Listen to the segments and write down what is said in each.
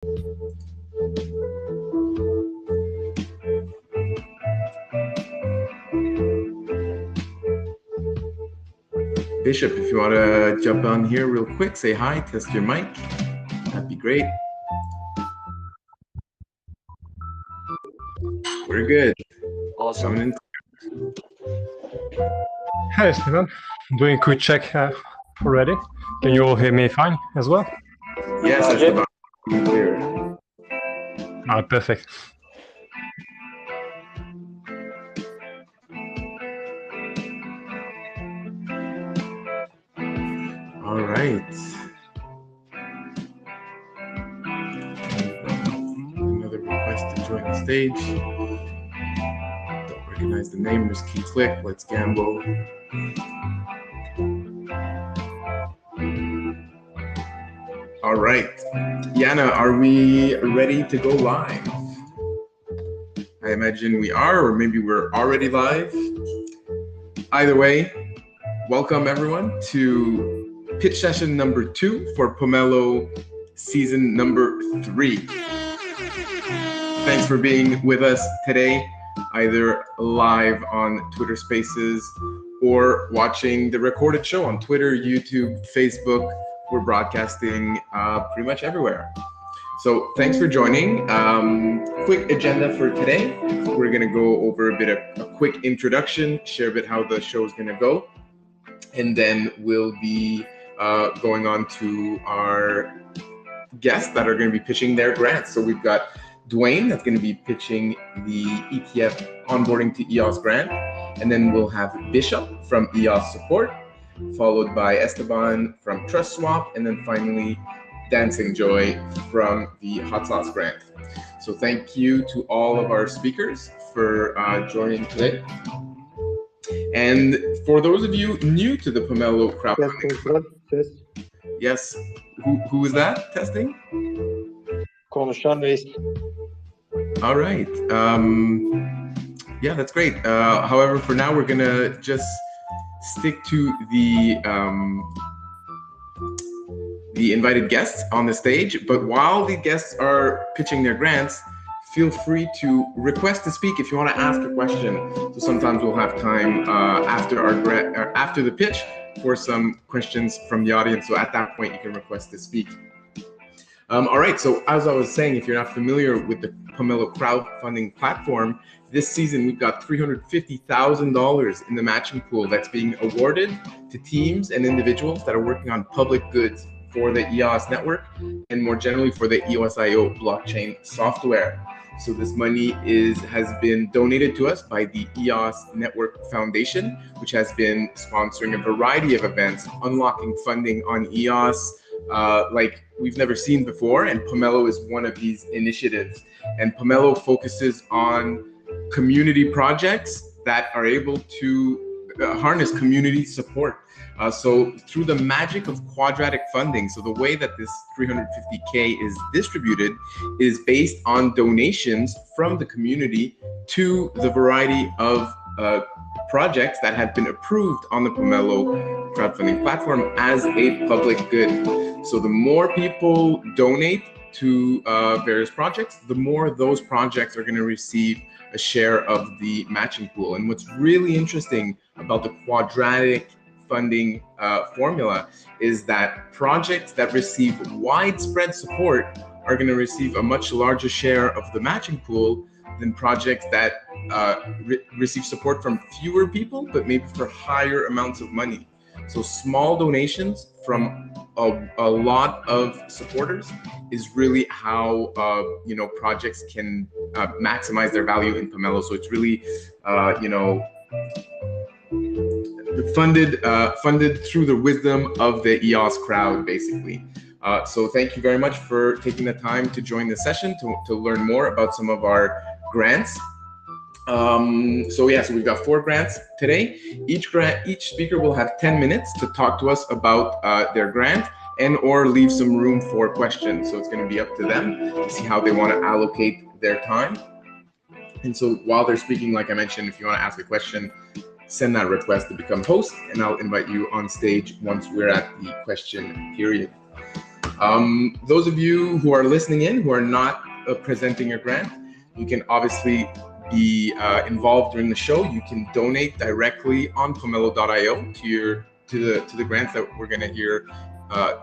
Bishop, if you want to jump on here real quick, say hi, test your mic. That'd be great. We're good. Awesome. Hi, Esteban. Doing a quick check already. Can you all hear me fine as well? Yes, Esteban. Clear. Perfect. All right. Another request to join the stage. Don't recognize the name, risky click. Let's gamble. All right. Yana, are we ready to go live? I imagine we are, or maybe we're already live. Either way, welcome everyone to pitch session number 2 for Pomelo season number 3. Thanks for being with us today, either live on Twitter Spaces or watching the recorded show on Twitter, YouTube, Facebook. We're broadcasting pretty much everywhere. So thanks for joining. Quick agenda for today. We're gonna go over a bit of a quick introduction, share a bit how the show is gonna go, and then we'll be going on to our guests that are gonna be pitching their grants. So we've got Duane that's gonna be pitching the ETF Onboarding to EOS grant, and then we'll have Bishop from EOS Support, followed by Esteban from TrustSwap, and then finally Dan Singjoy from the Hot Sauce grant. So thank you to all of our speakers for joining today. And for those of you new to the Pomelo crowdfunding, yes, who is that testing? Konuşan reis. All right. Yeah, that's great. However, for now, we're gonna just stick to the invited guests on the stage. But while the guests are pitching their grants, feel free to request to speak if you want to ask a question. So sometimes we'll have time after our grant, or after the pitch, for some questions from the audience. So at that point, you can request to speak. All right, so as I was saying, if you're not familiar with the Pomelo crowdfunding platform, this season we've got $350,000 in the matching pool that's being awarded to teams and individuals that are working on public goods for the EOS network and more generally for the EOS.io blockchain software. So this money has been donated to us by the EOS Network Foundation, which has been sponsoring a variety of events, unlocking funding on EOS like we've never seen before, and Pomelo is one of these initiatives. And Pomelo focuses on community projects that are able to harness community support. So through the magic of quadratic funding, so the way that this 350K is distributed is based on donations from the community to the variety of projects that have been approved on the Pomelo crowdfunding platform as a public good. So the more people donate to various projects, the more those projects are going to receive a share of the matching pool. And what's really interesting about the quadratic funding formula is that projects that receive widespread support are going to receive a much larger share of the matching pool than projects that receive support from fewer people, but maybe for higher amounts of money. So small donations from a lot of supporters is really how projects can maximize their value in Pomelo. So it's really funded through the wisdom of the EOS crowd, basically. So thank you very much for taking the time to join the session to learn more about some of our grants. So we've got 4 grants today. Each speaker will have 10 minutes to talk to us about their grant and or leave some room for questions. So it's going to be up to them to see how they want to allocate their time. And so while they're speaking, like I mentioned, if you want to ask a question, send that request to become host, and I'll invite you on stage once we're at the question period. Those of you who are listening in, who are not presenting your grant, you can obviously be involved during the show. You can donate directly on pomelo.io to the grants that we're going to hear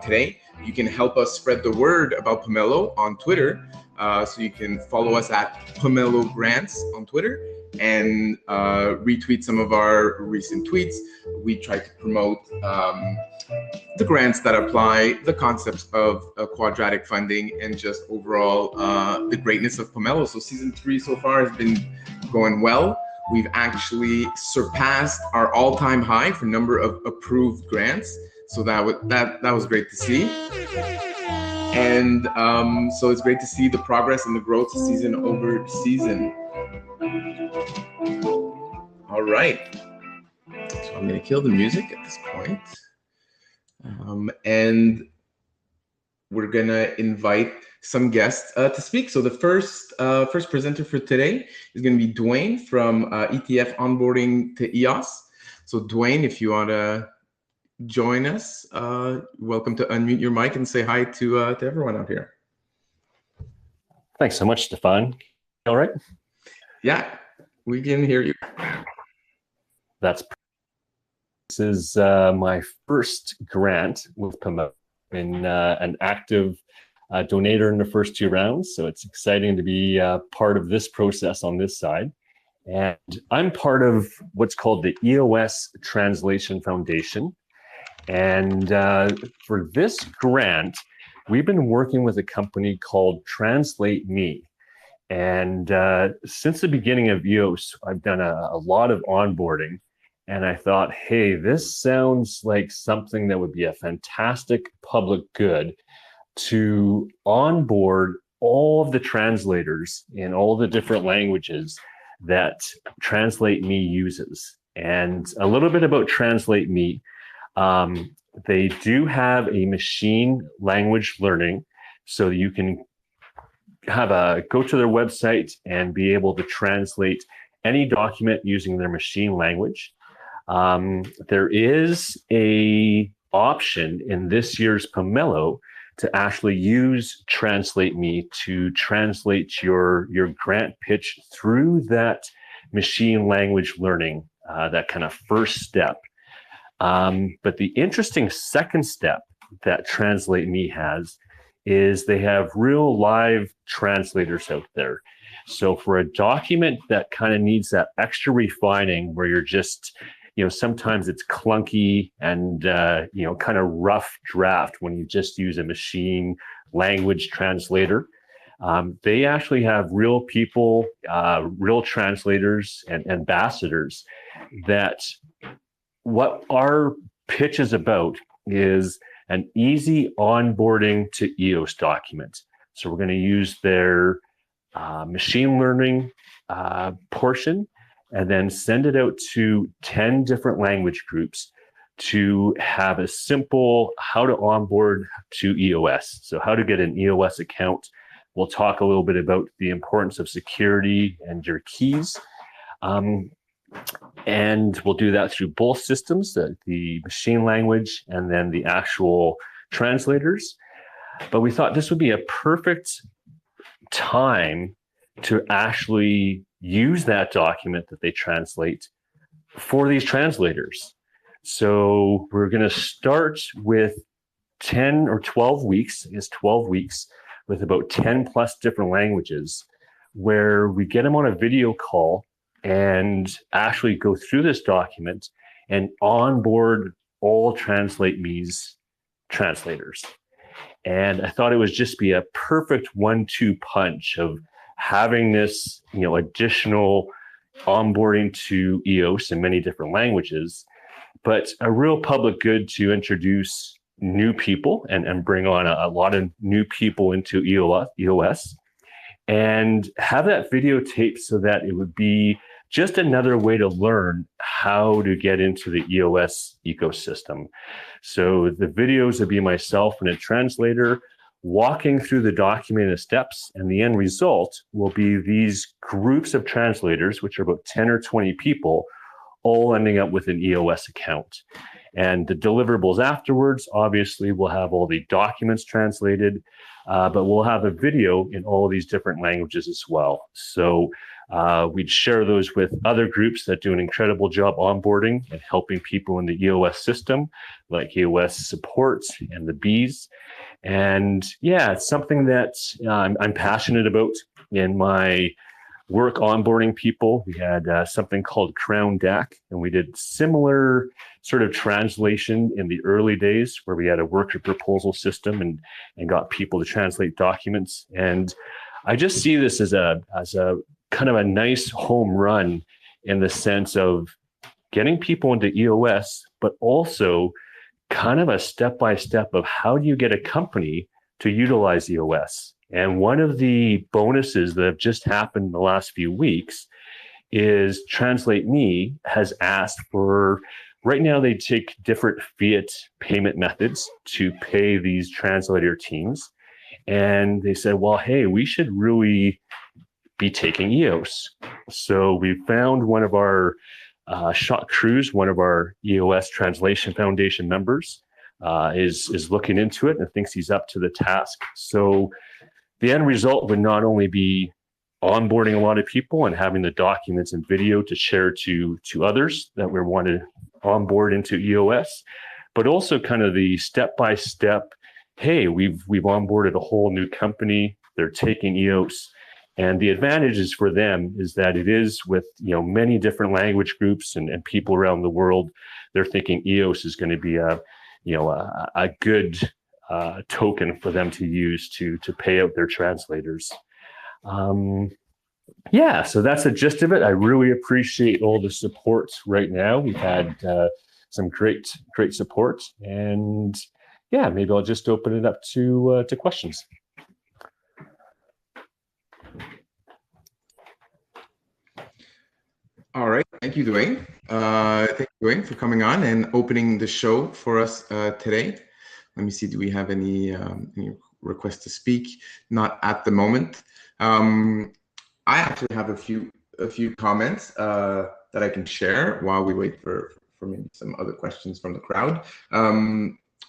today. You can help us spread the word about Pomelo on Twitter. So you can follow us at Pomelo Grants on Twitter and retweet some of our recent tweets. We try to promote the grants that apply, the concepts of quadratic funding, and just overall the greatness of Pomelo. So season 3 so far has been going well. We've actually surpassed our all-time high for number of approved grants. So that was great to see. And so it's great to see the progress and the growth season over season. All right. So I'm going to kill the music at this point. And we're going to invite some guests to speak. So the first presenter for today is going to be Duane from ETF Onboarding to EOS. So Duane, if you want to join us, welcome to unmute your mic and say hi to everyone out here. Thanks so much, Esteban. All right? Yeah, we can hear you. This is my first grant with Pomelo. Been an active donator in the first 2 rounds, so it's exciting to be part of this process on this side. And I'm part of what's called the EOS Translation Foundation. And for this grant, we've been working with a company called Translate Me. And since the beginning of EOS, I've done a lot of onboarding. And I thought, hey, this sounds like something that would be a fantastic public good to onboard all of the translators in all the different languages that Translate Me uses. And a little bit about Translate Me. They do have a machine language learning, so you can go to their website and be able to translate any document using their machine language. There is a option in this year's Pomelo to actually use Translate Me to translate your grant pitch through that machine language learning, that kind of first step. But the interesting second step that Translate Me has is they have real live translators out there. So for a document that kind of needs that extra refining where you're just, sometimes it's clunky and, kind of rough draft when you just use a machine language translator. They actually have real people, real translators and ambassadors that what our pitch is about is an easy onboarding to EOS document. So we're going to use their machine learning portion and then send it out to 10 different language groups to have a simple how to onboard to EOS. So how to get an EOS account. We'll talk a little bit about the importance of security and your keys. And we'll do that through both systems, the machine language and then the actual translators. But we thought this would be a perfect time to actually use that document that they translate for these translators. So we're going to start with 10 or 12 weeks, I guess 12 weeks, with about 10 plus different languages, where we get them on a video call and actually go through this document and onboard all Translate Me's translators. And I thought it would just be a perfect 1-2 punch of having this, additional onboarding to EOS in many different languages, but a real public good to introduce new people and bring on a lot of new people into EOS and have that videotape so that it would be just another way to learn how to get into the EOS ecosystem. So the videos would be myself and a translator walking through the documented steps, and the end result will be these groups of translators, which are about 10 or 20 people, all ending up with an EOS account. And the deliverables afterwards, obviously, we'll have all the documents translated, but we'll have a video in all these different languages as well. So we'd share those with other groups that do an incredible job onboarding and helping people in the EOS system, like EOS Support and the Bees. And yeah, it's something that I'm passionate about in my work onboarding people. We had something called Crown DAC, and we did similar sort of translation in the early days where we had a worker proposal system and got people to translate documents. And I just see this as a kind of a nice home run in the sense of getting people into EOS, but also kind of a step-by-step of how do you get a company to utilize EOS. And one of the bonuses that have just happened in the last few weeks is Translate Me has asked for, right now they take different fiat payment methods to pay these translator teams. And they said, well, hey, we should really be taking EOS. So we found one of our Shot Cruz, one of our EOS Translation Foundation members, is looking into it and thinks he's up to the task. So the end result would not only be onboarding a lot of people and having the documents and video to share to others that we want to onboard into EOS, but also kind of the step-by-step, hey, we've onboarded a whole new company, they're taking EOS. And the advantages for them is that it is with many different language groups and people around the world. They're thinking EOS is going to be a good token for them to use to pay out their translators. Yeah, so that's the gist of it. I really appreciate all the support right now. We've had some great support, and yeah, maybe I'll just open it up to questions. All right, thank you, Duane. Thank you, Duane, for coming on and opening the show for us today. Let me see, do we have any requests to speak? Not at the moment. I actually have a few comments that I can share while we wait for maybe some other questions from the crowd.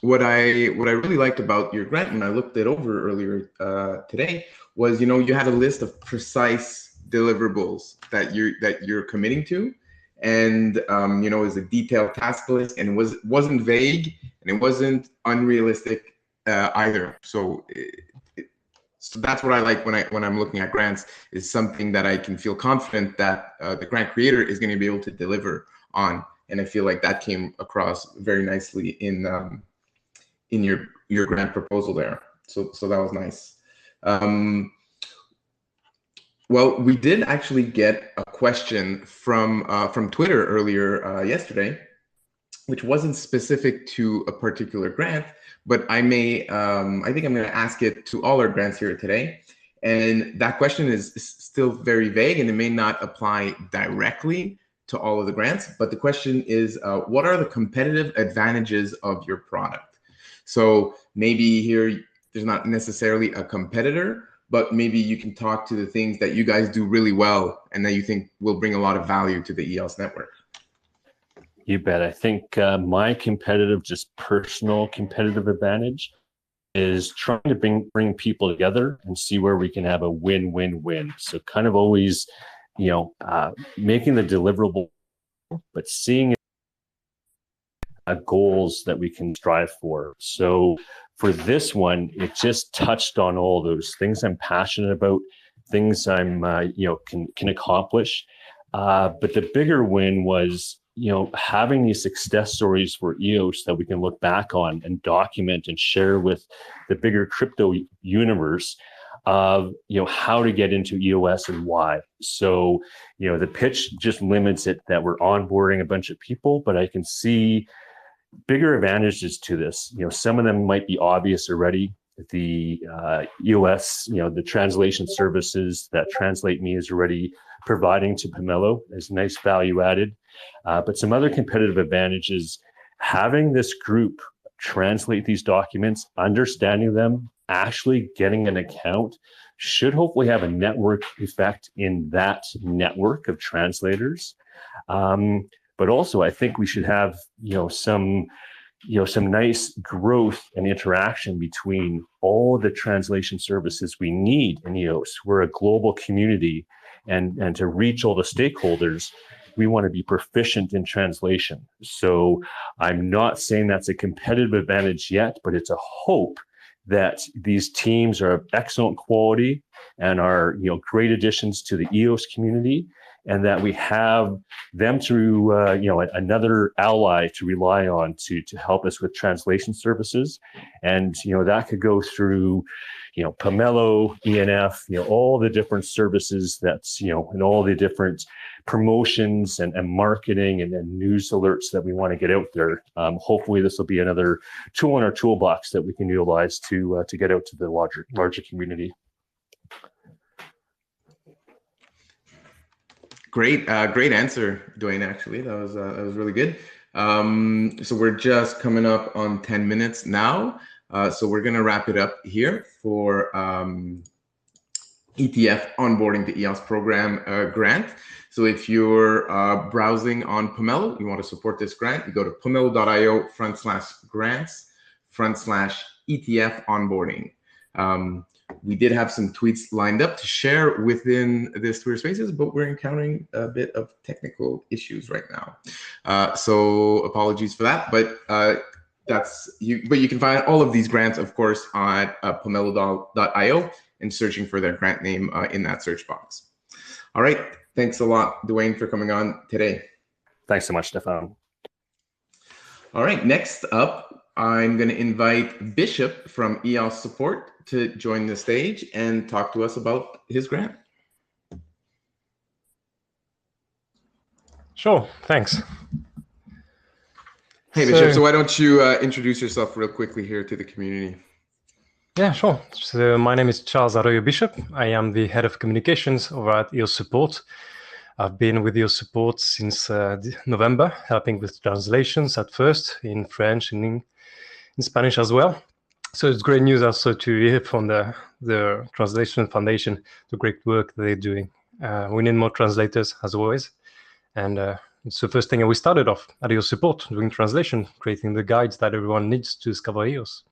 What I really liked about your grant when I looked it over earlier today was, you had a list of precise deliverables that you're committing to, and it was a detailed task list, and it wasn't vague and it wasn't unrealistic either. So that's what I like when I'm looking at grants, is something that I can feel confident that the grant creator is going to be able to deliver on, and I feel like that came across very nicely in your grant proposal there. So that was nice. Well, we did actually get a question from Twitter earlier yesterday, which wasn't specific to a particular grant, but I think I'm going to ask it to all our grants here today. And that question is still very vague, and it may not apply directly to all of the grants, but the question is, what are the competitive advantages of your product? So maybe here there's not necessarily a competitor, but maybe you can talk to the things that you guys do really well and that you think will bring a lot of value to the EOS network. You bet. I think my personal competitive advantage is trying to bring people together and see where we can have a win-win-win. So kind of always, making the deliverable, but seeing goals that we can strive for. So for this one, it just touched on all those things I'm passionate about, things I'm, can accomplish. But the bigger win was, having these success stories for EOS that we can look back on and document and share with the bigger crypto universe of, how to get into EOS and why. So, the pitch just limits it that we're onboarding a bunch of people, but I can see bigger advantages to this. Some of them might be obvious already. The EOS, the translation services that Translate Me is already providing to Pomelo is nice value added. But some other competitive advantages, having this group translate these documents, understanding them, actually getting an account should hopefully have a network effect in that network of translators. but also I think we should have, some nice growth and interaction between all the translation services we need in EOS. We're a global community, and to reach all the stakeholders, we want to be proficient in translation. So I'm not saying that's a competitive advantage yet, but it's a hope that these teams are of excellent quality and are, great additions to the EOS community, and that we have them to, another ally to rely on to help us with translation services. And, that could go through, Pomelo, ENF, all the different services that's, and all the different promotions and marketing and news alerts that we want to get out there. Hopefully this will be another tool in our toolbox that we can utilize to get out to the larger community. Great answer, Duane. Actually, that was really good. So we're just coming up on 10 minutes now. So we're gonna wrap it up here for ETF Onboarding the EOS program grant. So if you're browsing on Pomelo, you want to support this grant, you go to pomelo.io/grants/ETF Onboarding. We did have some tweets lined up to share within this Twitter Spaces, but we're encountering a bit of technical issues right now. So apologies for that, but you can find all of these grants, of course, on pomelo.io and searching for their grant name in that search box. All right. Thanks a lot, Duane, for coming on today. Thanks so much, Stefan. All right. Next up, I'm going to invite Bishop from EOS Support to join the stage and talk to us about his grant. Sure. Thanks. Hey, Bishop. So why don't you introduce yourself real quickly here to the community? Yeah, sure. So my name is Charles Arroyo Bishop. I am the head of communications over at EOS Support. I've been with EOS Support since November, helping with translations at first in French and in Spanish as well. So it's great news also to hear from the Translation Foundation, the great work they're doing. We need more translators as always. And it's the first thing we started off at EOS Support, doing translation, creating the guides that everyone needs to discover EOS.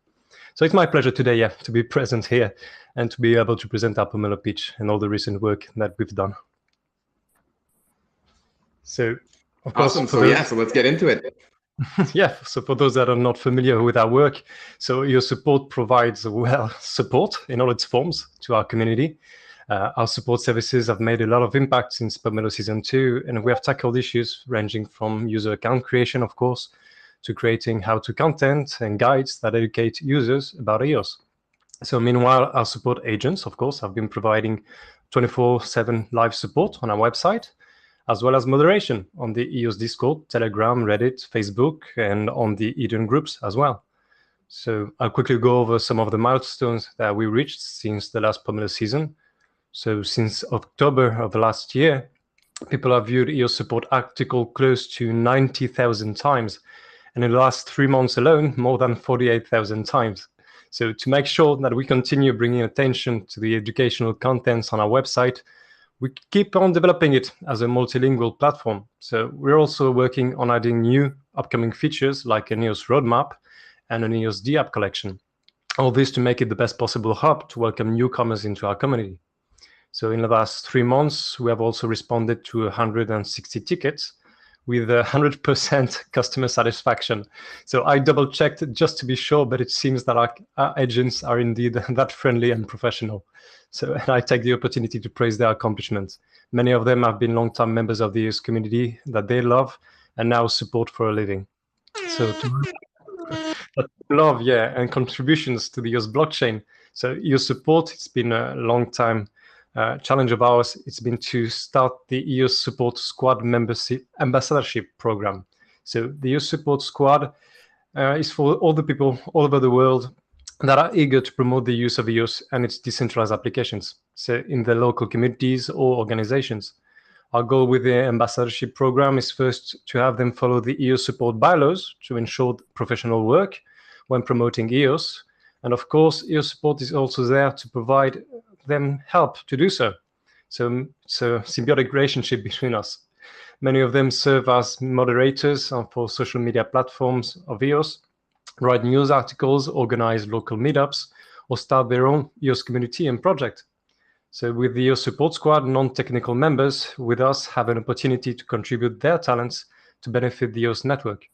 So it's my pleasure today, to be present here and to be able to present our Pomelo pitch and all the recent work that we've done. So, of course, awesome. So let's get into it. Yeah, so for those that are not familiar with our work, so EOS Support provides support in all its forms to our community. Our support services have made a lot of impact since Pomelo Season 2, and we have tackled issues ranging from user account creation, of course, to creating how-to content and guides that educate users about EOS. So meanwhile, our support agents, of course, have been providing 24/7 live support on our website, as well as moderation on the EOS Discord, Telegram, Reddit, Facebook, and on the Eden groups as well. So I'll quickly go over some of the milestones that we reached since the last Pomelo season. So since October of last year, people have viewed EOS Support article close to 90,000 times. And in the last 3 months alone, more than 48,000 times. So to make sure that we continue bringing attention to the educational contents on our website, we keep on developing it as a multilingual platform. So we're also working on adding new upcoming features like an EOS roadmap and an EOS D-app collection. All this to make it the best possible hub to welcome newcomers into our community. So in the last 3 months, we have also responded to 160 tickets with 100% customer satisfaction. So I double checked just to be sure, but it seems that our agents are indeed that friendly and professional. So and I take the opportunity to praise their accomplishments. Many of them have been long-time members of the EOS community that they love and now support for a living. So love, and contributions to the EOS blockchain. So EOS Support, it's been a long time challenge of ours. It's been to start the EOS Support Squad membership ambassadorship program. So the EOS Support Squad is for all the people all over the world that are eager to promote the use of EOS and its decentralized applications, so in the local communities or organizations. Our goal with the ambassadorship program is first to have them follow the EOS Support bylaws to ensure professional work when promoting EOS. And of course, EOS Support is also there to provide them help to do so. So it's a symbiotic relationship between us. Many of them serve as moderators for social media platforms of EOS, write news articles, organize local meetups, or start their own EOS community and project. So with the EOS Support Squad, non-technical members with us have an opportunity to contribute their talents to benefit the EOS network.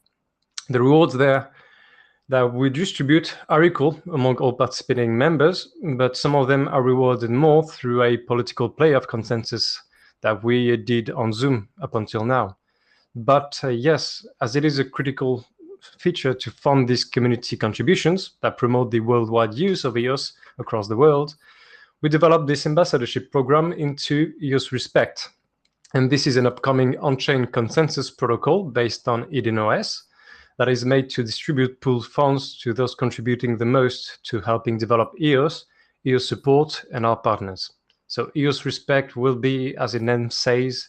The rewards there that we distribute are equal among all participating members, but some of them are rewarded more through a political play of consensus that we did on Zoom up until now. But yes, as it is a critical feature to fund these community contributions that promote the worldwide use of EOS across the world, we developed this ambassadorship program into EOS Respect. And this is an upcoming on-chain consensus protocol based on EOS that is made to distribute pooled funds to those contributing the most to helping develop EOS, EOS Support, and our partners. So EOS Respect will be, as the name says,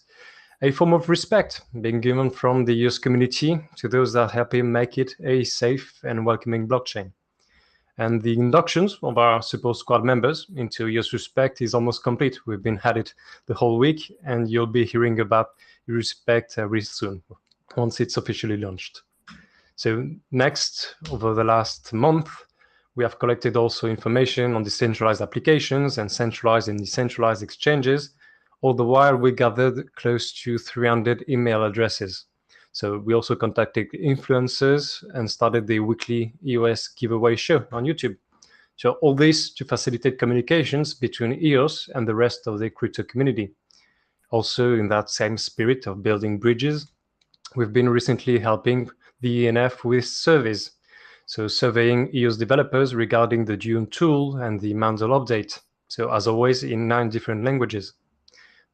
a form of respect being given from the EOS community to those that help him make it a safe and welcoming blockchain. And the inductions of our Support Squad members into EOS Respect is almost complete. We've been at it the whole week, and you'll be hearing about Respect real soon, once it's officially launched. So next, over the last month, we have collected also information on decentralized applications and centralized and decentralized exchanges. All the while, we gathered close to 300 email addresses. So we also contacted influencers and started the weekly EOS giveaway show on YouTube. So all this to facilitate communications between EOS and the rest of the crypto community. Also, in that same spirit of building bridges, we've been recently helping the ENF with surveys. So surveying EOS developers regarding the Duane tool and the Mandel update. So as always, in 9 different languages.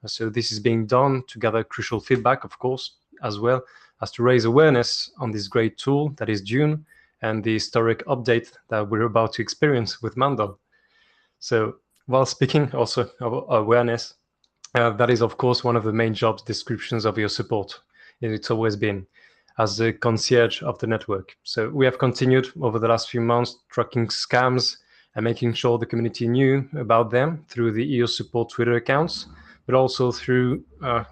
So this is being done to gather crucial feedback, of course, as well as to raise awareness on this great tool that is Duane and the historic update that we're about to experience with Mandel. So while speaking also of awareness, that is, of course, one of the main job descriptions of EOS Support. It's always been as the concierge of the network. So we have continued over the last few months tracking scams and making sure the community knew about them through the EOS Support Twitter accounts, but also through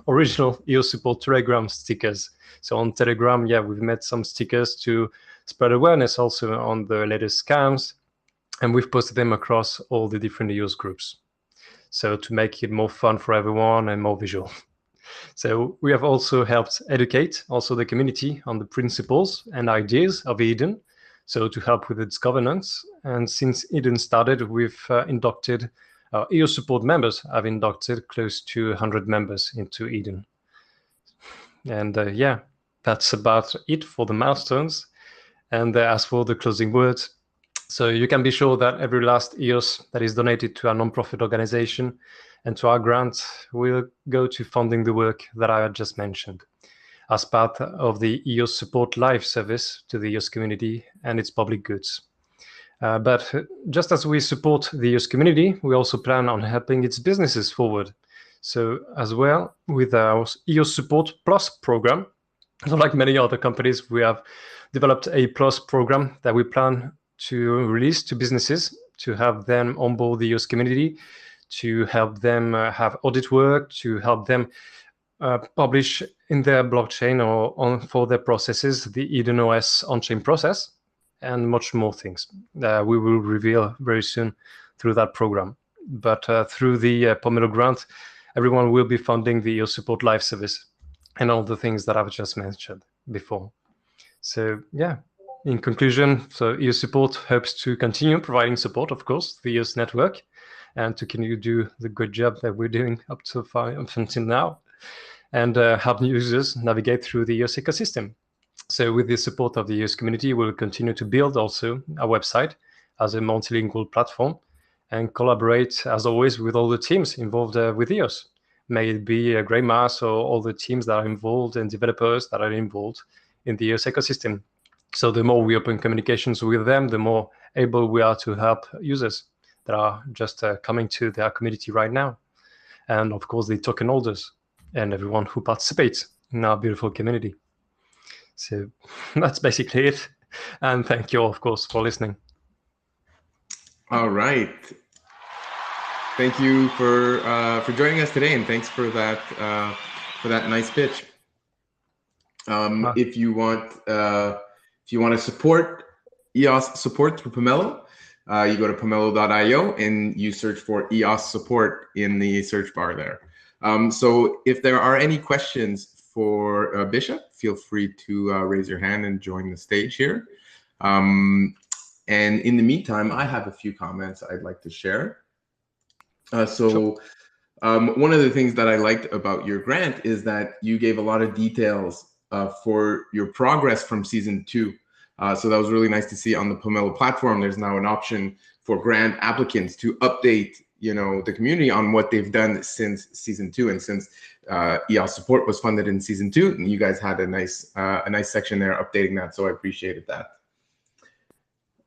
original EOS Support Telegram stickers. So on Telegram, yeah, we've made some stickers to spread awareness also on the latest scams, and we've posted them across all the different EOS groups. So to make it more fun for everyone and more visual. So we have also helped educate also the community on the principles and ideas of Eden, so to help with its governance. And since Eden started, we've inducted EOS Support members have inducted close to 100 members into Eden. And yeah, that's about it for the milestones. And as for the closing words, so you can be sure that every last EOS that is donated to our nonprofit organization and to our grant will go to funding the work that I had just mentioned as part of the EOS Support Live service to the EOS community and its public goods. But just as we support the EOS community, we also plan on helping its businesses forward. So as well, with our EOS Support Plus program, so like many other companies, we have developed a Plus program that we plan to release to businesses to have them onboard the EOS community, to help them have audit work, to help them publish in their blockchain or for their processes the EOS on-chain process, and much more things that we will reveal very soon through that program. But through the Pomelo grant, everyone will be funding the EOS Support Live service and all the things that I've just mentioned before. So yeah, in conclusion, so EOS Support hopes to continue providing support, of course, to the EOS network, and to continue to do the good job that we're doing up until now, and help users navigate through the EOS ecosystem. So with the support of the EOS community, we'll continue to build also our website as a multilingual platform and collaborate, as always, with all the teams involved with EOS. May it be a Grey Mass or all the teams that are involved and developers that are involved in the EOS ecosystem. So the more we open communications with them, the more able we are to help users that are just coming to their community right now. And of course, the token holders and everyone who participates in our beautiful community. So that's basically it. And thank you all, of course, for listening. All right. Thank you for joining us today, and thanks for that nice pitch. If you want to support EOS Support through Pomelo, you go to pomelo.io and you search for EOS Support in the search bar there. So if there are any questions for Bishop, feel free to raise your hand and join the stage here. And in the meantime, I have a few comments I'd like to share. Sure. One of the things that I liked about your grant is that you gave a lot of details for your progress from season 2. So that was really nice to see on the Pomelo platform. There's now an option for grant applicants to update, the community on what they've done since season 2, and since EOS Support was funded in season 2. And you guys had a nice section there updating that. So I appreciated that.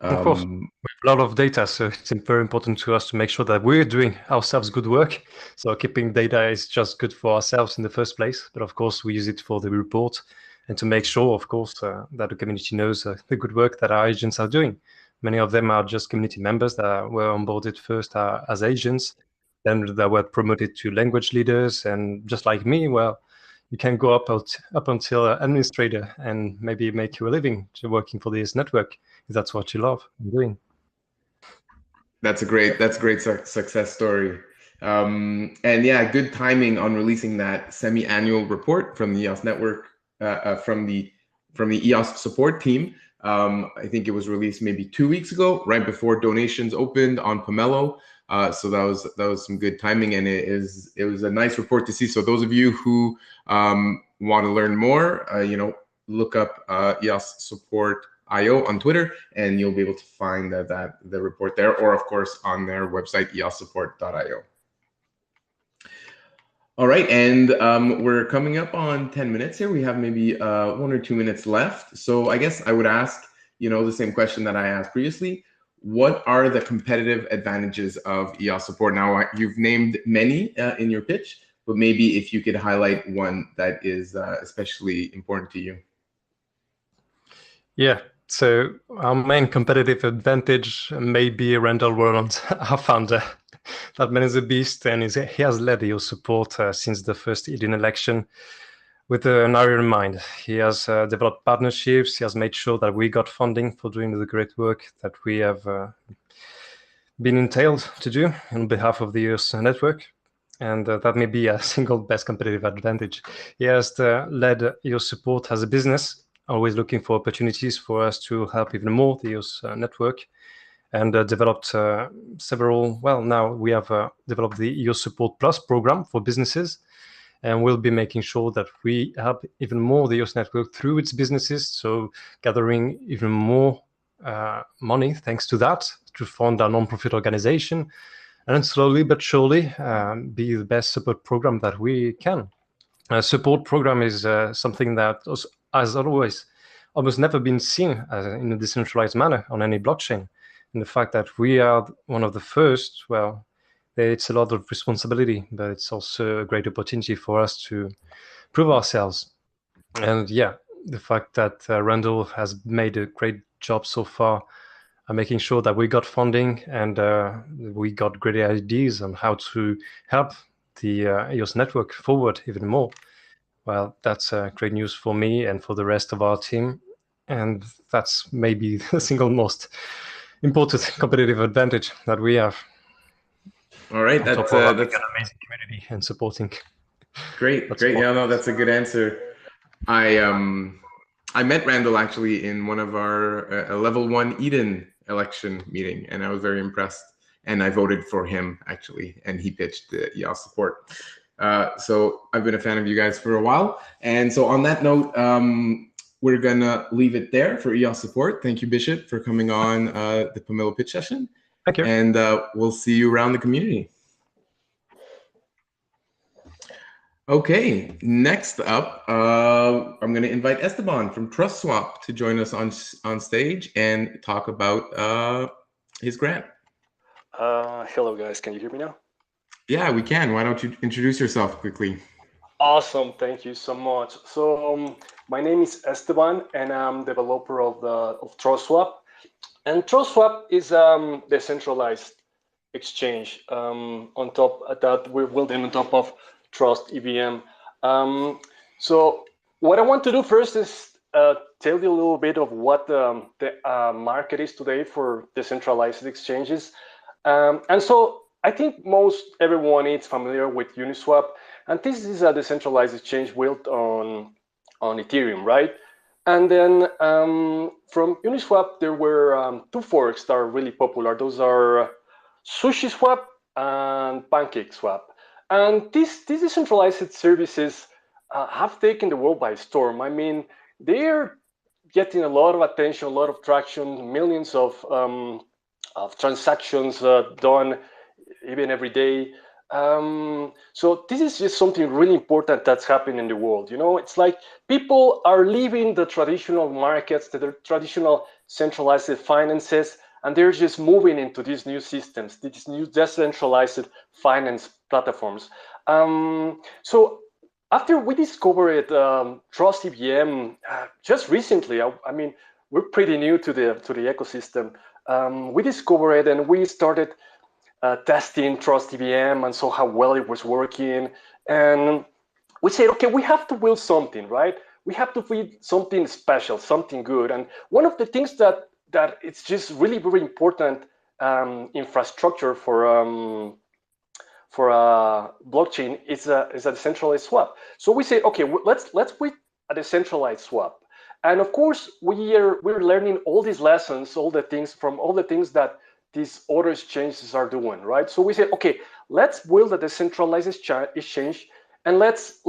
Of course, we have a lot of data, so it's very important to us to make sure that we're doing ourselves good work. So keeping data is just good for ourselves in the first place, but of course we use it for the report and to make sure, of course, that the community knows the good work that our agents are doing. Many of them are just community members that were onboarded first as agents, then that were promoted to language leaders, and just like me, well, you can go up until administrator and maybe make you a living working for this network if that's what you love doing. That's a great success story. And yeah, good timing on releasing that semi-annual report from the EOS network, from the EOS support team. I think it was released maybe 2 weeks ago, right before donations opened on Pomelo. So that was some good timing, and it was a nice report to see. So those of you who want to learn more, look up EOS Support IO on Twitter, and you'll be able to find the report there, or of course on their website eossupport.io. All right, and we're coming up on 10 minutes here. We have maybe 1 or 2 minutes left. So I guess I would ask, the same question that I asked previously. What are the competitive advantages of EOS Support? Now, you've named many in your pitch, but maybe if you could highlight one that is especially important to you. Yeah, so our main competitive advantage may be Randall Rowland, our founder. That man is a beast, and he has led EOS Support since the first Eden election with an iron mind. He has developed partnerships. He has made sure that we got funding for doing the great work that we have been entailed to do on behalf of the EOS network. And that may be a single best competitive advantage. He has led EOS Support as a business, always looking for opportunities for us to help even more the EOS network, and developed several. Well, now we have developed the EOS Support Plus program for businesses, and we'll be making sure that we help even more the EOS network through its businesses, so gathering even more money thanks to that to fund our non-profit organization, and then slowly but surely be the best support program that we can. A support program is something that has always almost never been seen in a decentralized manner on any blockchain. And the fact that we are one of the first, well, it's a lot of responsibility, but it's also a great opportunity for us to prove ourselves. And yeah, the fact that Randall has made a great job so far making sure that we got funding and we got great ideas on how to help the EOS network forward even more. Well, that's great news for me and for the rest of our team. And that's maybe the single most important competitive advantage that we have. All right, that's an amazing community and supporting. Great. Yeah, no, that's a good answer. I met Randall actually in one of our level 1 Eden election meeting, and I was very impressed. And I voted for him actually, and he pitched the EOS Support. So I've been a fan of you guys for a while. And so on that note, we're gonna leave it there for EOS Support. Thank you, Bishop, for coming on the Pomelo pitch session. Thank you. And we'll see you around the community. Okay, next up, I'm going to invite Esteban from TrustSwap to join us on stage and talk about his grant. Hello, guys. Can you hear me now? Yeah, we can. Why don't you introduce yourself quickly? Awesome. Thank you so much. So my name is Esteban, and I'm developer of TrustSwap. And TrustSwap is a decentralized exchange on top of that we're building on top of Trust EVM. So what I want to do first is tell you a little bit of what the market is today for decentralized exchanges. And so I think most everyone is familiar with Uniswap, and this is a decentralized exchange built on Ethereum, right? And then from Uniswap, there were two forks that are really popular. Those are SushiSwap and PancakeSwap. And these decentralized services have taken the world by storm. I mean, they're getting a lot of attention, a lot of traction, millions of transactions done even every day. So this is just something really important that's happening in the world. You know, it's like people are leaving the traditional markets, the traditional centralized finances, and they're just moving into these new systems, these new decentralized finance platforms. So after we discovered Trust EVM just recently, I mean, we're pretty new to the ecosystem. We discovered it and we started testing Trust EVM and saw how well it was working. And we said, okay, we have to build something, right? We have to build something special, something good. And one of the things that it's just really very important infrastructure for blockchain is a decentralized swap. So we say, okay, let's build a decentralized swap. And of course, we're learning all these lessons, all the things that these other exchanges are doing, right? So we say, okay, let's build a decentralized exchange and let's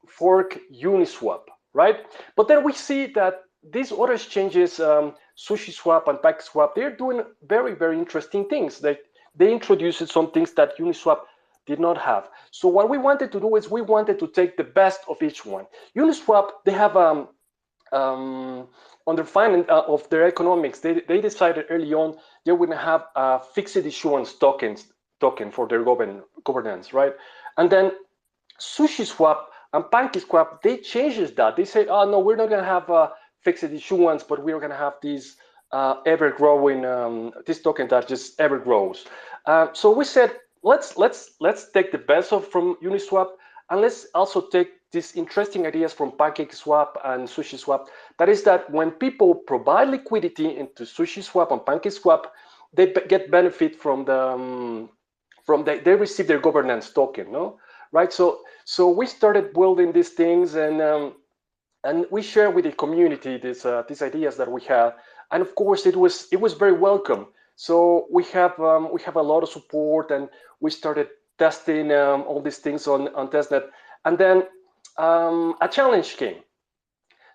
fork Uniswap, right? But then we see that these other exchanges, SushiSwap and PancakeSwap, they're doing very, very interesting things. They introduced some things that Uniswap did not have. So what we wanted to do is we wanted to take the best of each one. Uniswap, they have on their finance of their economics, they decided early on they would have a fixed issuance token for their governance, right? And then SushiSwap and PancakeSwap, they changed that. They said, oh no, we're not going to have a fixed issuance, but we're going to have these ever-growing this token that just ever grows. So we said, let's take the best from Uniswap, and let's also take these interesting ideas from PancakeSwap and SushiSwap. That is that when people provide liquidity into SushiSwap and PancakeSwap, they get benefit from they receive their governance token, no? Right? So we started building these things, and we share with the community these ideas that we have, and of course it was very welcome. So we have a lot of support, and we started testing all these things on testnet, and then a challenge came.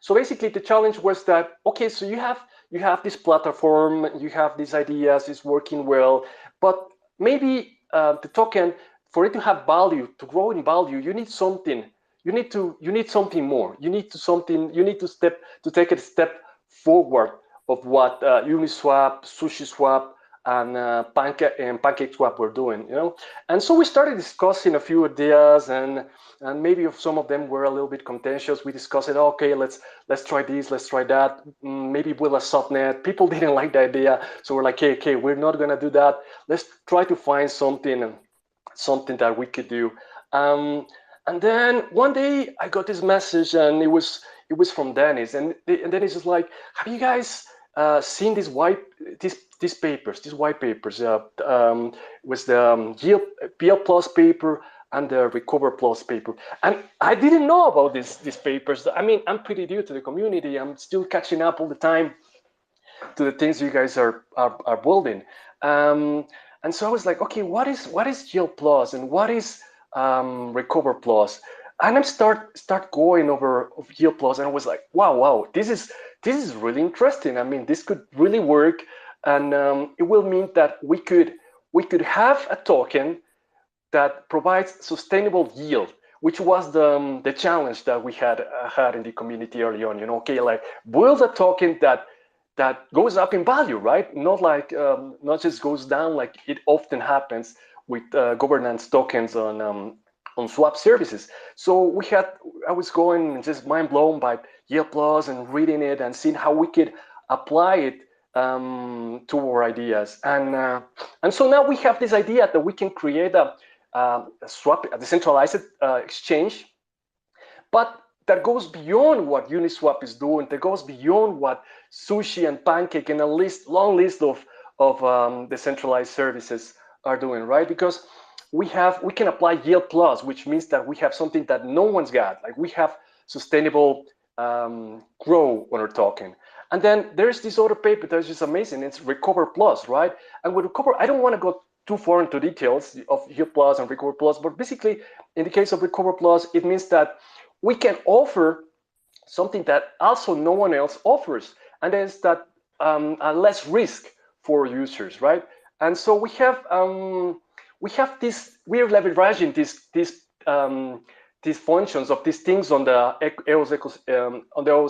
So basically the challenge was that, okay, so you have this platform, you have these ideas, it's working well, but maybe the token, for it to have value, to grow in value, you need something. You need something more. You need to take a step forward of what Uniswap, SushiSwap, and PancakeSwap were doing, you know. And so we started discussing a few ideas, and maybe if some of them were a little bit contentious, we discussed it. Okay, let's try this, let's try that. Maybe build a subnet. People didn't like the idea, so we're like, okay, we're not gonna do that. Let's try to find something that we could do. And then one day I got this message, and it was from Dennis, and Dennis is like, have you guys seen these white papers? Was the PL Plus paper and the Recover Plus paper, and I didn't know about these papers. I mean, I'm pretty new to the community. I'm still catching up all the time to the things you guys are building. And so I was like, okay, what is GL Plus and what is Recover Plus? And I start going over GL Plus, and I was like, wow, this is really interesting. I mean, this could really work, and it will mean that we could have a token that provides sustainable yield, which was the challenge that we had in the community early on. You know, okay, like build a token that goes up in value, right? Not like not just goes down like it often happens with governance tokens on swap services. So I was going just mind blown by GL Plus and reading it and seeing how we could apply it to our ideas. And so now we have this idea that we can create a swap, a decentralized exchange. But that goes beyond what Uniswap is doing, that goes beyond what Sushi and Pancake and a long list of decentralized services are doing, right? Because we can apply yield plus, which means that we have something that no one's got. Like we have sustainable grow on our token. And then there's this other paper that's just amazing. It's Recover Plus, right? And with Recover, I don't want to go too far into details of Yield Plus and Recover Plus, but basically, in the case of Recover Plus, it means that we can offer something that also no one else offers, and that is that less risk for users, right? And so we are leveraging these functions of these things on the EOS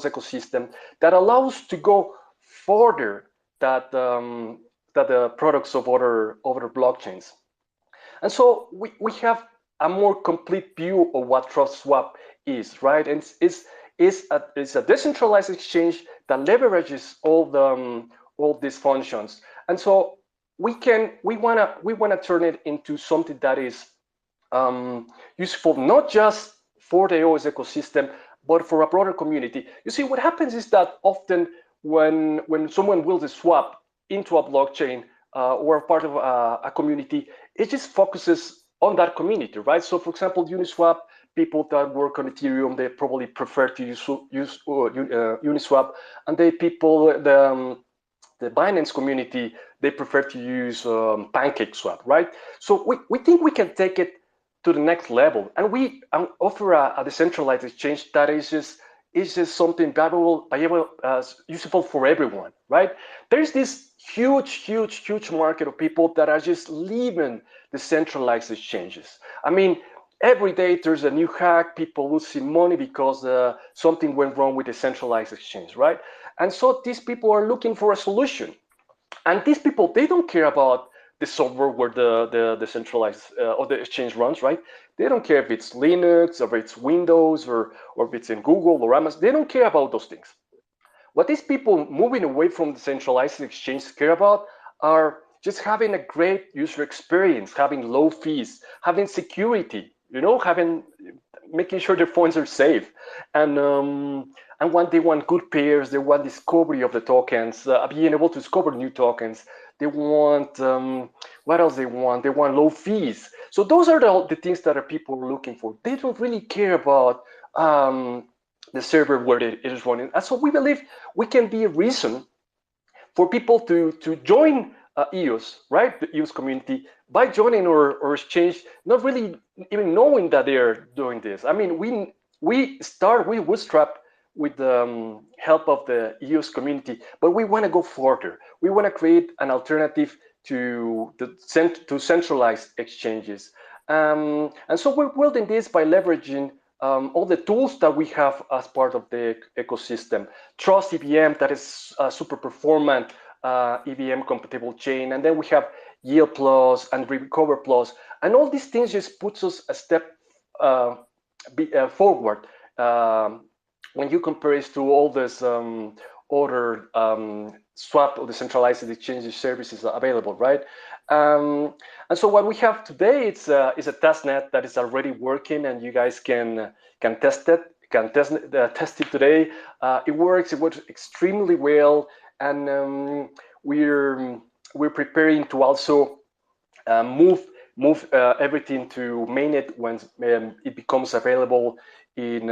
ecosystem that allows to go further that the products of other blockchains. And so we have a more complete view of what TrustSwap is, right? And it's a decentralized exchange that leverages all these functions. And so we wanna turn it into something that is useful not just for the EOS ecosystem, but for a broader community. You see, what happens is that often when someone builds a swap into a blockchain or part of a community, it just focuses on that community, right? So, for example, Uniswap, people that work on Ethereum, they probably prefer to use Uniswap, and the Binance community, they prefer to use PancakeSwap, right? So we think we can take it to the next level, and we offer a decentralized exchange that is just something valuable, useful for everyone, right? There's this huge market of people that are just leaving decentralized exchanges. I mean, every day there's a new hack, people losing money because something went wrong with the centralized exchange, right? And so these people are looking for a solution. And these people, they don't care about the software where the centralized or the exchange runs, right? They don't care if it's Linux or if it's Windows or if it's in Google or Amazon. They don't care about those things. What these people moving away from the centralized exchange care about are just having a great user experience, having low fees, having security, making sure their funds are safe, and they want good pairs, they want discovery of the tokens, being able to discover new tokens. They want what else they want? They want low fees. So those are the things that people are looking for. They don't really care about the server where it is running. And so we believe we can be a reason for people to join EOS, right? The EOS community, by joining our exchange, not really even knowing that they are doing this. I mean, we bootstrap with the help of the EOS community, but we want to go further. We want to create an alternative to centralized exchanges. And so we're building this by leveraging all the tools that we have as part of the ecosystem. Trust EVM, that is a super performant EVM compatible chain. And then we have Yield Plus and Recover Plus. And all these things just puts us a step forward when you compare it to all this other swap or decentralized exchange services available, right? And so what we have today is a testnet that is already working, and you guys can test it. Test it today. It works extremely well, and we're preparing to also move everything to mainnet when it becomes available in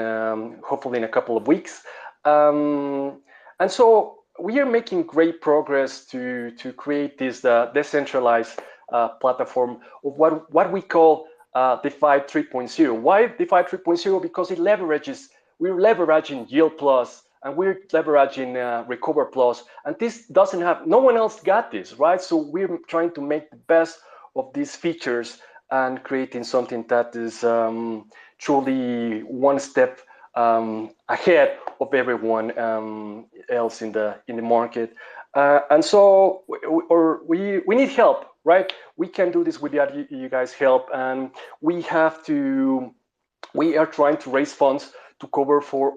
hopefully in a couple of weeks. And so we are making great progress to create this decentralized platform of what we call DeFi 3.0. Why DeFi 3.0? Because we're leveraging Yield Plus, and we're leveraging Recover Plus, and this no one else got this, right? So we're trying to make the best of these features and creating something that is truly one step ahead of everyone else in the market. And so we need help, right? We can do this without you guys' help, and we are trying to raise funds to cover for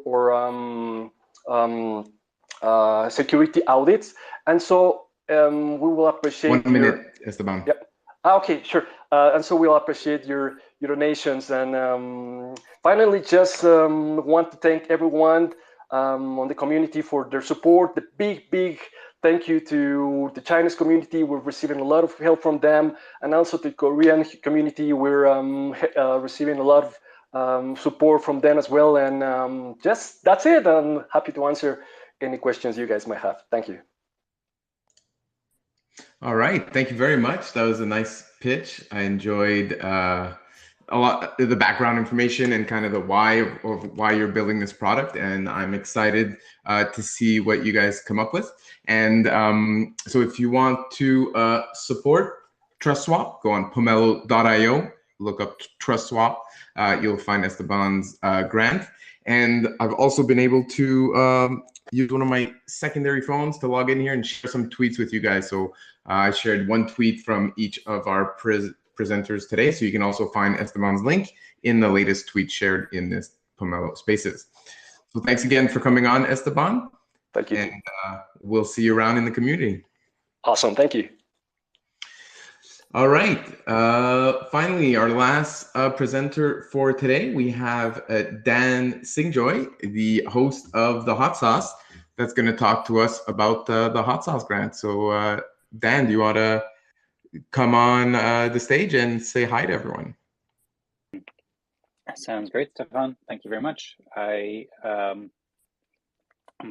our security audits. And so we will appreciate 1 minute, Esteban. Yep. Okay, sure. And so we'll appreciate your donations. And finally, just want to thank everyone on the community for their support. The big thank you to the Chinese community. We're receiving a lot of help from them, and also the Korean community. We're receiving a lot of support from them as well. And just that's it. I'm happy to answer any questions you guys might have. Thank you. All right, thank you very much. That was a nice pitch. I enjoyed a lot of the background information and kind of the why of why you're building this product, and I'm excited to see what you guys come up with. And so if you want to support TrustSwap, go on pomelo.io, look up TrustSwap. You'll find Esteban's grant. And I've also been able to use one of my secondary phones to log in here and share some tweets with you guys. So I shared one tweet from each of our presenters today. So you can also find Esteban's link in the latest tweet shared in this Pomelo Spaces. So thanks again for coming on, Esteban. Thank you. And we'll see you around in the community. Awesome. Thank you. All right. Finally, our last presenter for today, we have Dan Singjoy, the host of the Hot Sauce, that's going to talk to us about the Hot Sauce grant. So, Dan, do you want to come on the stage and say hi to everyone? Sounds great, Stefan. Thank you very much. I'm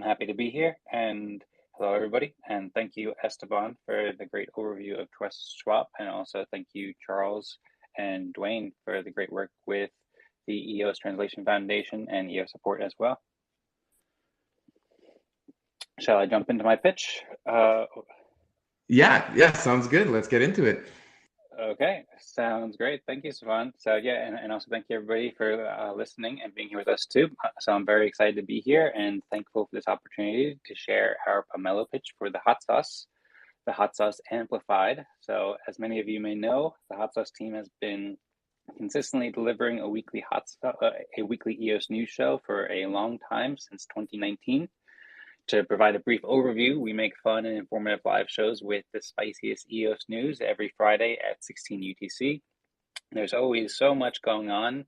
happy to be here, and hello, everybody, and thank you, Esteban, for the great overview of TrustSwap, and also thank you, Charles and Duane, for the great work with the EOS Translation Foundation and EOS Support as well. Shall I jump into my pitch? Yeah, sounds good. Let's get into it. Okay, sounds great. Thank you, Stefan. So yeah, and also thank you everybody for listening and being here with us too. So I'm very excited to be here and thankful for this opportunity to share our Pomelo pitch for the Hot Sauce, the Hot Sauce Amplified. So as many of you may know, the Hot Sauce team has been consistently delivering a weekly EOS news show for a long time, since 2019. To provide a brief overview, we make fun and informative live shows with the spiciest EOS news every Friday at 16 UTC. There's always so much going on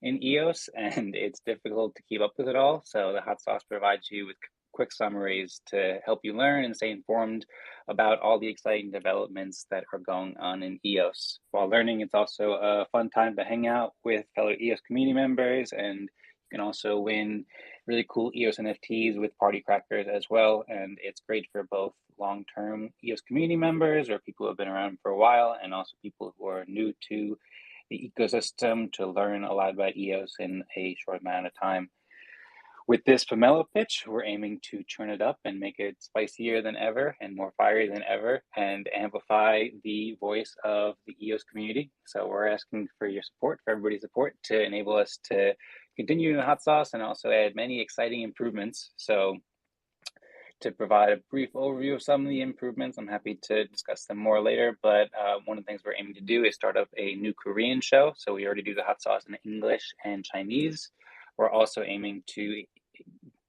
in EOS, and it's difficult to keep up with it all. So the Hot Sauce provides you with quick summaries to help you learn and stay informed about all the exciting developments that are going on in EOS. While learning, it's also a fun time to hang out with fellow EOS community members, and you can also win really cool EOS NFTs with party crackers as well. And it's great for both long-term EOS community members or people who have been around for a while, and also people who are new to the ecosystem to learn a lot about EOS in a short amount of time. With this Pomelo pitch, we're aiming to turn it up and make it spicier than ever and more fiery than ever, and amplify the voice of the EOS community. So we're asking for your support, for everybody's support, to enable us to continue in the Hot Sauce and also add many exciting improvements. So to provide a brief overview of some of the improvements, I'm happy to discuss them more later, but one of the things we're aiming to do is start up a new Korean show. So we already do the Hot Sauce in English and Chinese. We're also aiming to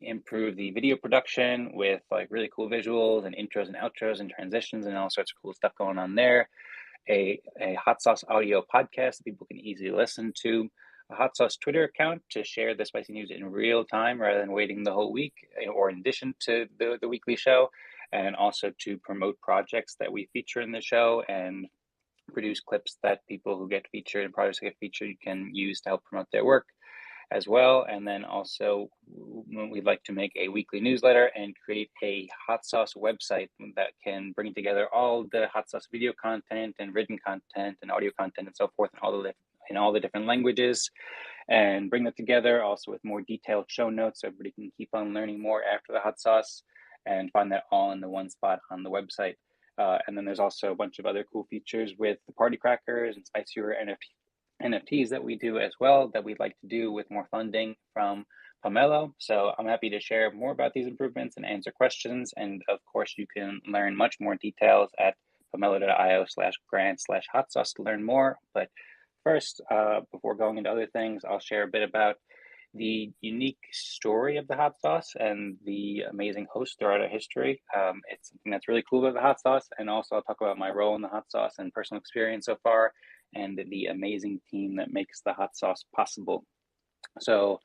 improve the video production with like really cool visuals and intros and outros and transitions and all sorts of cool stuff going on there. A Hot Sauce audio podcast that people can easily listen to. A Hot Sauce Twitter account to share the spicy news in real time rather than waiting the whole week, or in addition to the weekly show, and also to promote projects that we feature in the show and produce clips that people who get featured and projects that get featured can use to help promote their work as well. And then also we'd like to make a weekly newsletter and create a Hot Sauce website that can bring together all the Hot Sauce video content and written content and audio content and so forth in all the different languages, and bring that together also with more detailed show notes so everybody can keep on learning more after the Hot Sauce, and find that all in the one spot on the website. And then there's also a bunch of other cool features with the party crackers and spicier NFTs that we do as well, that we'd like to do with more funding from Pomelo. So I'm happy to share more about these improvements and answer questions. And of course, you can learn much more details at pomelo.io/grant/hot sauce to learn more. But first, before going into other things, I'll share a bit about the unique story of the Hot Sauce and the amazing host throughout our history. It's something that's really cool about the Hot Sauce. And also I'll talk about my role in the Hot Sauce and personal experience so far, and the amazing team that makes the hot sauce possible. So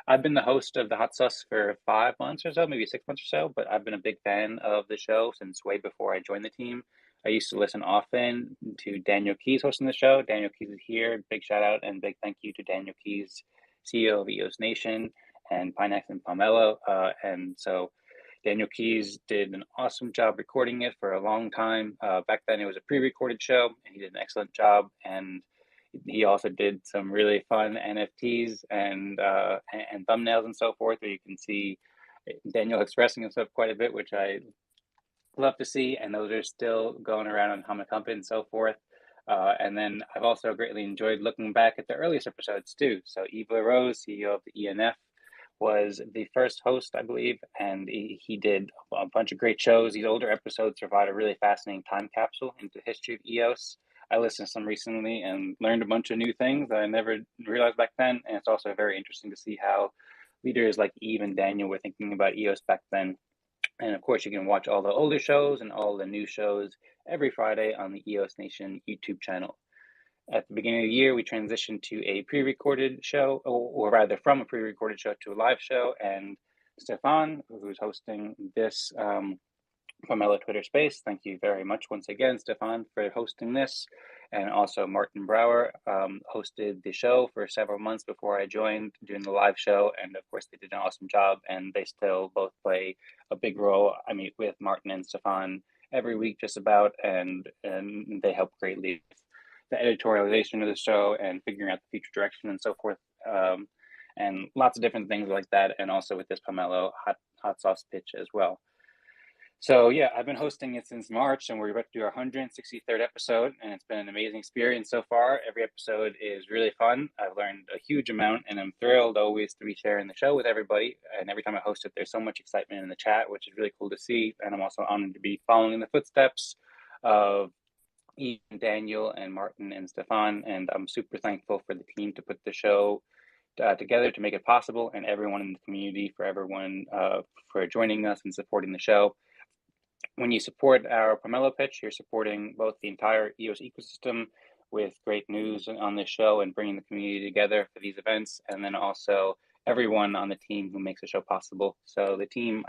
I've been the host of the hot sauce for 5 months or so, maybe 6 months or so, but I've been a big fan of the show since way before I joined the team. I used to listen often to Daniel Keys hosting the show. Daniel Keys is here. Big shout out and big thank you to Daniel Keys, CEO of EOS Nation, and Pinex and Pomelo. And so Daniel Keys did an awesome job recording it for a long time. Back then it was a pre-recorded show, and he did an excellent job. And he also did some really fun NFTs and thumbnails and so forth, where you can see Daniel expressing himself quite a bit, which I love to see. And those are still going around on Hamakampa and so forth. And then I've also greatly enjoyed looking back at the earliest episodes too. So Eva Rose, CEO of the ENF, was the first host, I believe, and he did a bunch of great shows. These older episodes provide a really fascinating time capsule into the history of EOS. I listened to some recently and learned a bunch of new things that I never realized back then. And it's also very interesting to see how leaders like Eve and Daniel were thinking about EOS back then. And of course, you can watch all the older shows and all the new shows every Friday on the EOS Nation YouTube channel. At the beginning of the year, we transitioned to a pre-recorded show, or rather from a pre-recorded show to a live show. And Stefan, who's hosting this Pomelo Twitter space, thank you very much once again, Stefan, for hosting this. And also Martin Brower hosted the show for several months before I joined, doing the live show. And of course, they did an awesome job, and they still both play a big role. I meet with Martin and Stefan every week just about, and they help greatly with the editorialization of the show and figuring out the future direction and so forth. And lots of different things like that. And also with this Pomelo hot sauce pitch as well. So yeah, I've been hosting it since March, and we're about to do our 163rd episode, and it's been an amazing experience so far. Every episode is really fun. I've learned a huge amount, and I'm thrilled always to be sharing the show with everybody. And every time I host it, there's so much excitement in the chat, which is really cool to see. And I'm also honored to be following in the footsteps of Ian, Daniel, and Martin and Stefan, and I'm super thankful for the team to put the show together to make it possible, and everyone in the community for everyone for joining us and supporting the show. When you support our Pomelo pitch, you're supporting both the entire EOS ecosystem with great news on this show and bringing the community together for these events, and then also everyone on the team who makes the show possible. So the team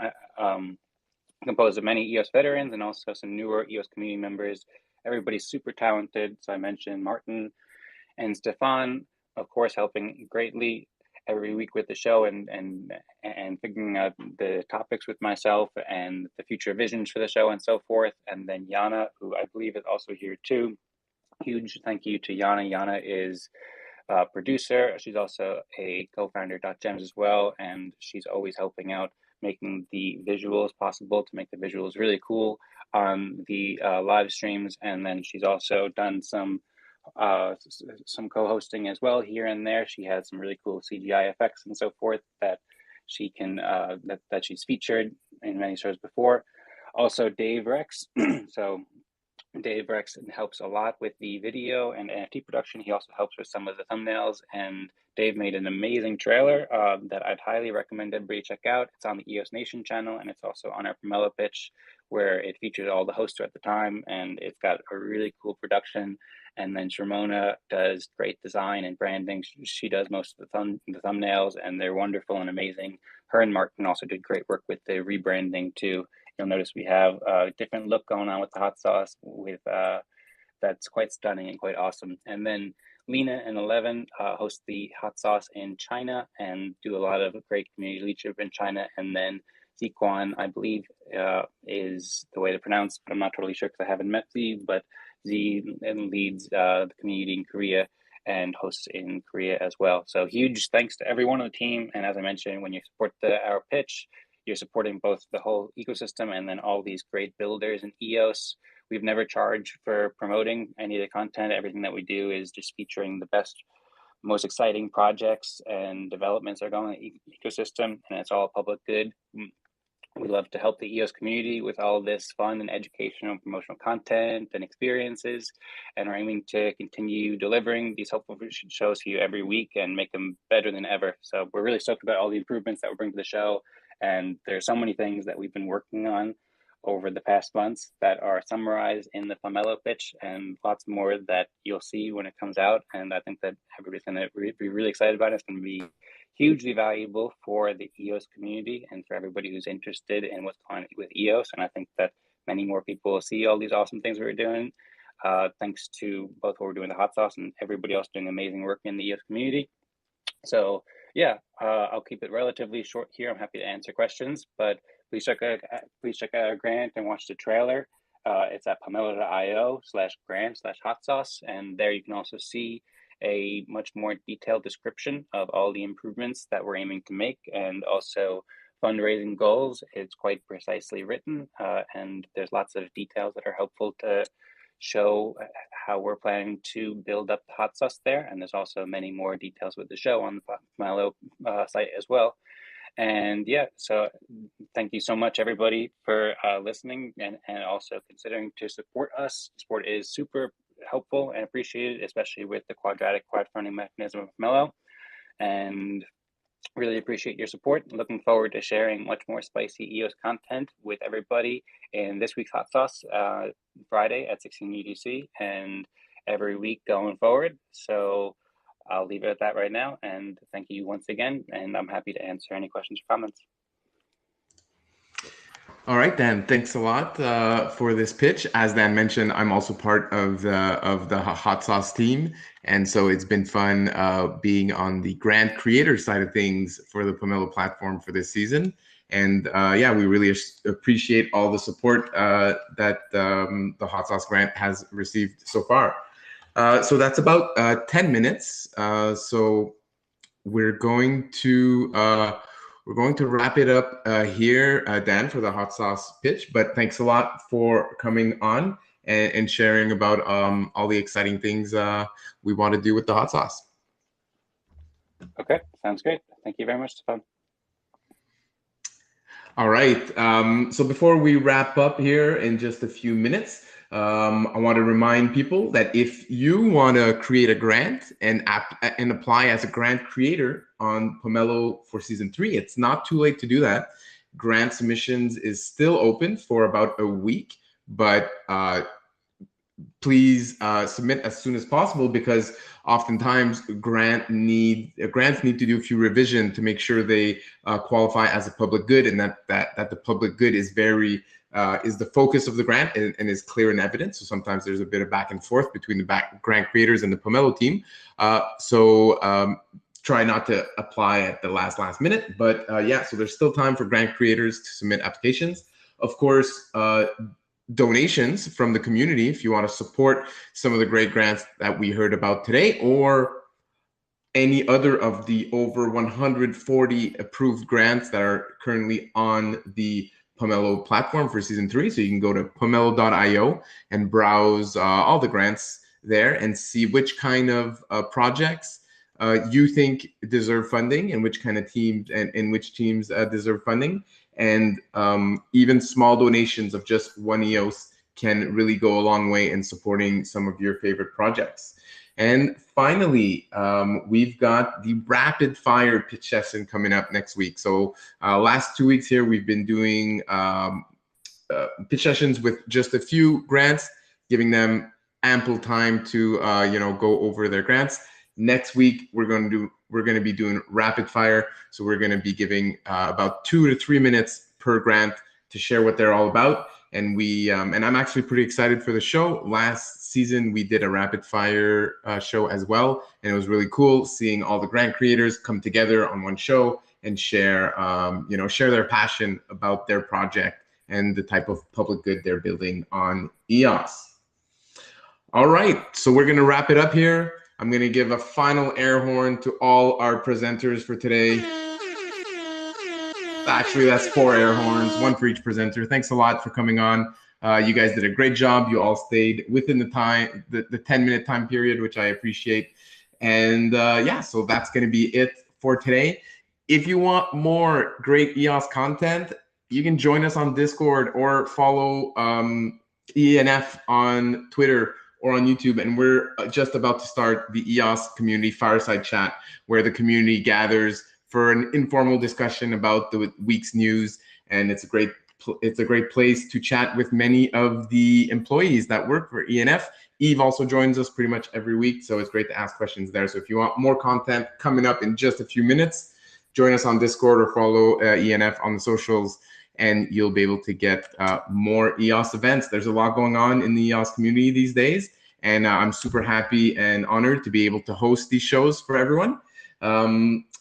composed of many EOS veterans and also some newer EOS community members. Everybody's super talented. So I mentioned Martin and Stefan, of course, helping greatly every week with the show and figuring out the topics with myself and the future visions for the show and so forth. And then Yana, who I believe is also here too. Huge thank you to Yana. Yana is a producer. She's also a co-founder of .gems as well. And she's always helping out, making the visuals possible to make the visuals really cool on the live streams. And then she's also done some co-hosting as well here and there. She had some really cool CGI effects and so forth that she can that she's featured in many shows before. Also Dave Rex. So Dave Rex helps a lot with the video and NFT production. He also helps with some of the thumbnails, and Dave made an amazing trailer that I'd highly recommend everybody check out. It's on the EOS Nation channel, and it's also on our Pomelo pitch, where it features all the hosts at the time, and it's got a really cool production. And then Sharmona does great design and branding. She does most of the thumbnails, and they're wonderful and amazing. Her and Martin also did great work with the rebranding too. You'll notice we have a different look going on with the hot sauce with that's quite stunning and quite awesome. And then Lena and Eleven host the hot sauce in China and do a lot of great community leadership in China. And then Zquan, I believe, is the way to pronounce, but I'm not totally sure because I haven't met Z, but Z leads the community in Korea and hosts in Korea as well. So huge thanks to everyone on the team. And as I mentioned, when you support our pitch, you're supporting both the whole ecosystem and then all these great builders in EOS. We've never charged for promoting any of the content. Everything that we do is just featuring the best, most exciting projects and developments that are going on in the ecosystem, and it's all public good. We love to help the EOS community with all this fun and educational and promotional content and experiences, and we're aiming to continue delivering these helpful shows to you every week and make them better than ever. So we're really stoked about all the improvements that we're bringing to the show, and there's so many things that we've been working on over the past months that are summarized in the Pomelo pitch, and lots more that you'll see when it comes out. And I think that everybody's going to be really excited about it. It's going to be hugely valuable for the EOS community and for everybody who's interested in what's going on with EOS. And I think that many more people will see all these awesome things we're doing, thanks to both what we're doing in the hot sauce and everybody else doing amazing work in the EOS community. So yeah, I'll keep it relatively short here. I'm happy to answer questions, but please check out our grant and watch the trailer. It's at pomelo.io/grant/hot sauce, and there you can also see a much more detailed description of all the improvements that we're aiming to make, and also fundraising goals. It's quite precisely written, and there's lots of details that are helpful to show how we're planning to build up the hot sauce there. And there's also many more details with the show on the Pomelo site as well. And yeah, so thank you so much, everybody, for listening and also considering to support us. Support is super helpful and appreciated, especially with the quadratic crowdfunding mechanism of Pomelo. And really appreciate your support. Looking forward to sharing much more spicy EOS content with everybody in this week's hot sauce, Friday at 16 UTC, and every week going forward. So I'll leave it at that right now. And thank you once again. And I'm happy to answer any questions or comments. All right, Dan, thanks a lot for this pitch. As Dan mentioned, I'm also part of the hot sauce team. And so it's been fun being on the grant creator side of things for the Pomelo platform for this season. And yeah, we really appreciate all the support that the hot sauce grant has received so far. So that's about 10 minutes. So we're going to wrap it up here, Dan, for the hot sauce pitch. But thanks a lot for coming on and sharing about all the exciting things we want to do with the hot sauce. Okay, sounds great. Thank you very much, Esteban. All right. So before we wrap up here in just a few minutes, I want to remind people that if you want to create a grant and apply as a grant creator on Pomelo for season 3, it's not too late to do that. Grant submissions is still open for about a week, but please submit as soon as possible, because oftentimes grants need to do a few revisions to make sure they qualify as a public good, and that the public good is is the focus of the grant and is clear and evident. So sometimes there's a bit of back and forth between the grant creators and the Pomelo team. Try not to apply at the last minute, but yeah, so there's still time for grant creators to submit applications. Of course, donations from the community, if you want to support some of the great grants that we heard about today, or any other of the over 140 approved grants that are currently on the Pomelo platform for season 3. So you can go to pomelo.io and browse all the grants there and see which kind of projects you think deserve funding, and which kind of teams and which teams deserve funding. And even small donations of just 1 EOS can really go a long way in supporting some of your favorite projects. And finally, we've got the rapid fire pitch session coming up next week. So last 2 weeks here, we've been doing pitch sessions with just a few grants, giving them ample time to go over their grants. Next week, we're going to be doing rapid fire. So we're going to be giving about 2 to 3 minutes per grant to share what they're all about. And and I'm actually pretty excited for the show. Last season, we did a rapid fire show as well. And it was really cool seeing all the grant creators come together on one show and share their passion about their project and the type of public good they're building on EOS. All right, so we're going to wrap it up here. I'm going to give a final air horn to all our presenters for today. Actually, that's 4 air horns, 1 for each presenter. Thanks a lot for coming on. You guys did a great job. You all stayed within the 10-minute time period, which I appreciate. And yeah, so that's going to be it for today. If you want more great EOS content, you can join us on Discord or follow ENF on Twitter or on YouTube. And we're just about to start the EOS Community Fireside Chat, where the community gathers for an informal discussion about the week's news. And it's a great place to chat with many of the employees that work for ENF. Eve also joins us pretty much every week, so it's great to ask questions there. So if you want more content coming up in just a few minutes, join us on Discord or follow ENF on the socials, and you'll be able to get more EOS events. There's a lot going on in the EOS community these days, and I'm super happy and honored to be able to host these shows for everyone.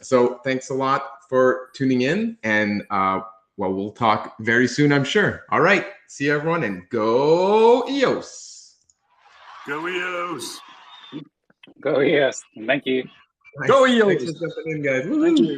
So thanks a lot for tuning in, and well, we'll talk very soon, I'm sure. All right, see you everyone, and go EOS! Go EOS! Go EOS. Thank you. Nice. Go EOS! Thanks for jumping in, guys. Thank you.